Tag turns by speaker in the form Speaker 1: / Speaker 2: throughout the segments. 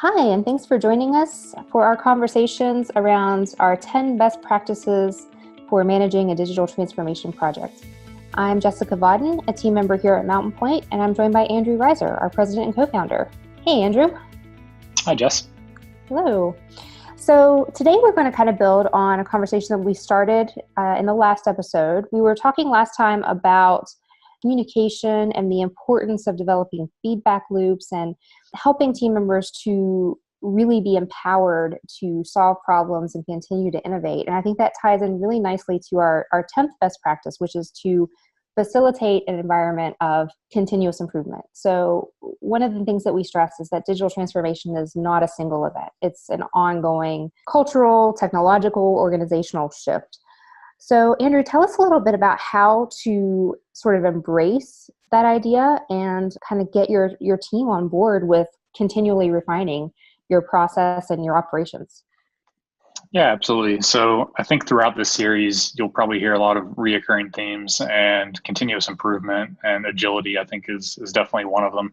Speaker 1: Hi, and thanks for joining us for our conversations around our 10 best practices for managing a digital transformation project. I'm Jessica Vodden, a team member here at Mountain Point, and I'm joined by Andrew Reiser, our president and co-founder. Hey, Andrew.
Speaker 2: Hi, Jess.
Speaker 1: Hello. So today we're going to kind of build on a conversation that we started in the last episode. We were talking last time about communication and the importance of developing feedback loops and helping team members to really be empowered to solve problems and continue to innovate. And I think that ties in really nicely to our 10th best practice, which is to facilitate an environment of continuous improvement. So one of the things that we stress is that digital transformation is not a single event. It's an ongoing cultural, technological, organizational shift. So Andrew, tell us a little bit about how to sort of embrace that idea and kind of get your team on board with continually refining your process and your operations.
Speaker 2: Yeah, absolutely. So I think throughout this series, you'll probably hear a lot of reoccurring themes, and continuous improvement and agility, I think, is definitely one of them.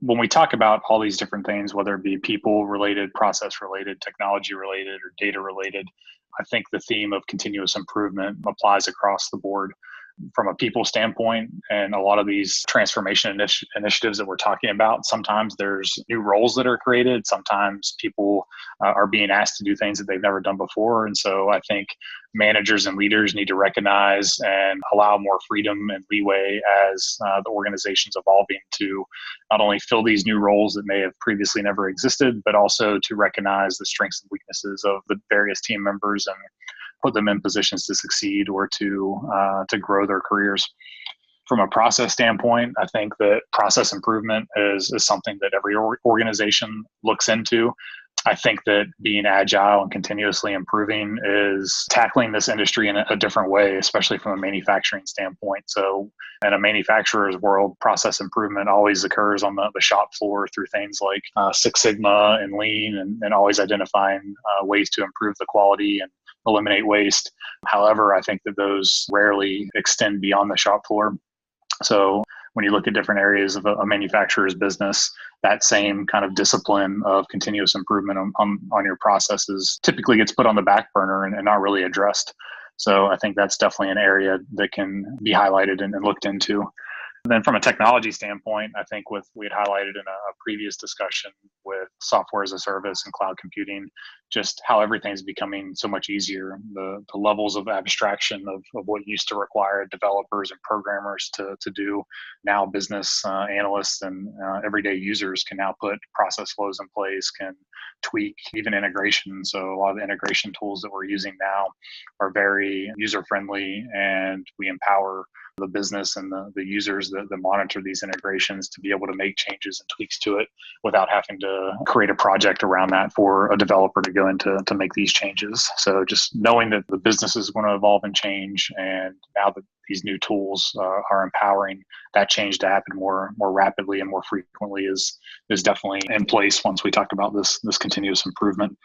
Speaker 2: When we talk about all these different things, whether it be people related, process related, technology related, or data related, I think the theme of continuous improvement applies across the board. From a people standpoint, and a lot of these transformation initiatives that we're talking about, sometimes there's new roles that are created. Sometimes people are being asked to do things that they've never done before. And so I think managers and leaders need to recognize and allow more freedom and leeway as the organization's evolving to not only fill these new roles that may have previously never existed, but also to recognize the strengths and weaknesses of the various team members and put them in positions to succeed or to grow their careers. From a process standpoint, I think that process improvement is something that every organization looks into. I think that being agile and continuously improving is tackling this industry in a different way, especially from a manufacturing standpoint. So in a manufacturer's world, process improvement always occurs on the shop floor through things like Six Sigma and Lean, and always identifying ways to improve the quality and eliminate waste. However, I think that those rarely extend beyond the shop floor. So when you look at different areas of a manufacturer's business, that same kind of discipline of continuous improvement on your processes typically gets put on the back burner and not really addressed. So I think that's definitely an area that can be highlighted and looked into. And then from a technology standpoint, I think we had highlighted in a previous discussion with software as a service and cloud computing, just how everything's becoming so much easier. The levels of abstraction of what used to require developers and programmers to do, now business analysts and everyday users can now put process flows in place, can tweak even integration. So a lot of the integration tools that we're using now are very user-friendly, and we empower the business and the users that monitor these integrations to be able to make changes and tweaks to it without having to create a project around that for a developer to go into to make these changes. So just knowing that the business is going to evolve and change, and now that these new tools are empowering that change to happen more rapidly and more frequently is definitely in place once we talk about this continuous improvement.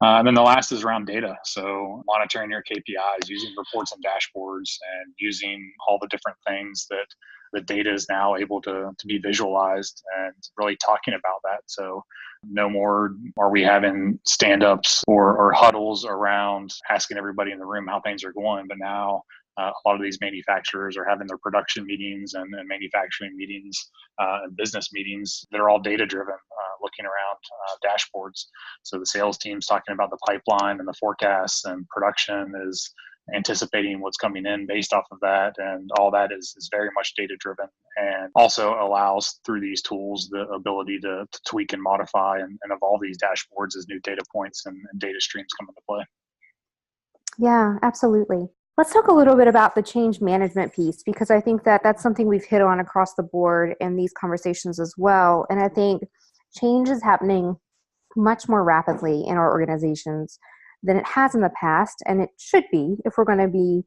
Speaker 2: And then the last is around data. So monitoring your KPIs, using reports and dashboards, and using all the different things that the data is now able to be visualized, and really talking about that. So no more are we having stand-ups or huddles around asking everybody in the room how things are going, but now a lot of these manufacturers are having their production meetings and manufacturing meetings and business meetings that are all data-driven, looking around dashboards. So the sales team's talking about the pipeline and the forecasts, and production is anticipating what's coming in based off of that. And all that is very much data-driven, and also allows, through these tools, the ability to tweak and modify and evolve these dashboards as new data points and data streams come into play.
Speaker 1: Yeah, absolutely. Let's talk a little bit about the change management piece, because I think that that's something we've hit on across the board in these conversations as well. And I think change is happening much more rapidly in our organizations than it has in the past. And it should be, if we're going to be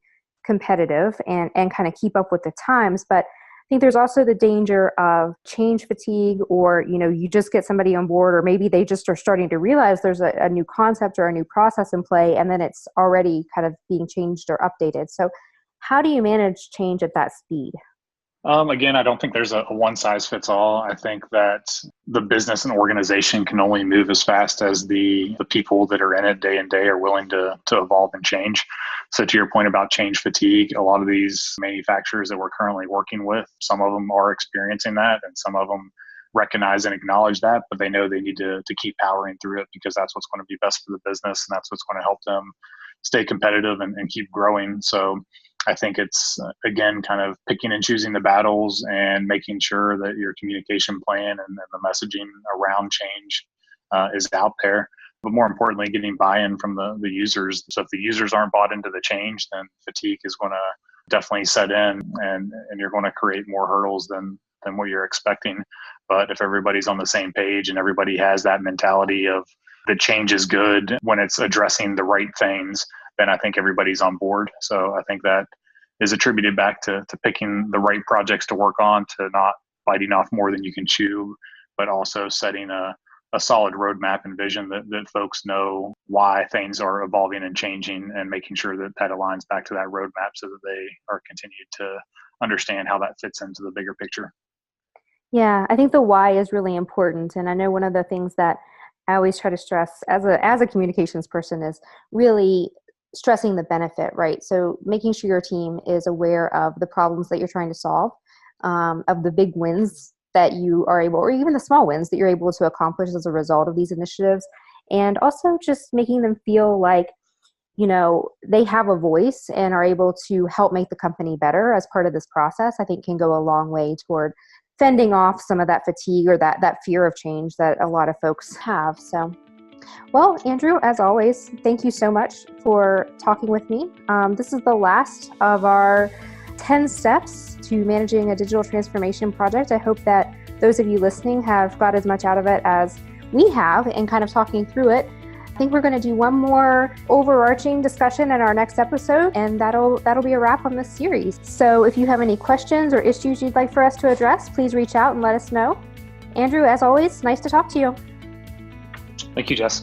Speaker 1: competitive and kind of keep up with the times. But I think there's also the danger of change fatigue, or, you just get somebody on board, or maybe they just are starting to realize there's a new concept or a new process in play, and then it's already kind of being changed or updated. So how do you manage change at that speed?
Speaker 2: Again, I don't think there's a one size fits all. I think that the business and organization can only move as fast as the people that are in it day and day are willing to evolve and change. So to your point about change fatigue, a lot of these manufacturers that we're currently working with, some of them are experiencing that and some of them recognize and acknowledge that, but they know they need to keep powering through it because that's what's going to be best for the business and that's what's going to help them stay competitive and keep growing. So I think it's, again, kind of picking and choosing the battles and making sure that your communication plan and the messaging around change is out there. But more importantly, getting buy-in from the users. So if the users aren't bought into the change, then fatigue is going to definitely set in and you're going to create more hurdles than what you're expecting. But if everybody's on the same page and everybody has that mentality of the change is good when it's addressing the right things, then I think everybody's on board. So I think that is attributed back to picking the right projects to work on, to not biting off more than you can chew, but also setting a solid roadmap and vision that folks know why things are evolving and changing, and making sure that aligns back to that roadmap so that they are continued to understand how that fits into the bigger picture.
Speaker 1: Yeah, I think the why is really important. And I know one of the things that I always try to stress as a communications person is really stressing the benefit, right? So making sure your team is aware of the problems that you're trying to solve, of the big wins that you are able, or even the small wins that you're able to accomplish as a result of these initiatives. And also just making them feel like, they have a voice and are able to help make the company better as part of this process, I think can go a long way toward fending off some of that fatigue or that fear of change that a lot of folks have. So, well, Andrew, as always, thank you so much for talking with me. This is the last of our 10 steps to managing a digital transformation project. I hope that those of you listening have got as much out of it as we have in kind of talking through it. I think we're going to do one more overarching discussion in our next episode, and that'll be a wrap on this series. So if you have any questions or issues you'd like for us to address, please reach out and let us know. Andrew, as always, nice to talk to you.
Speaker 2: Thank you, Jess.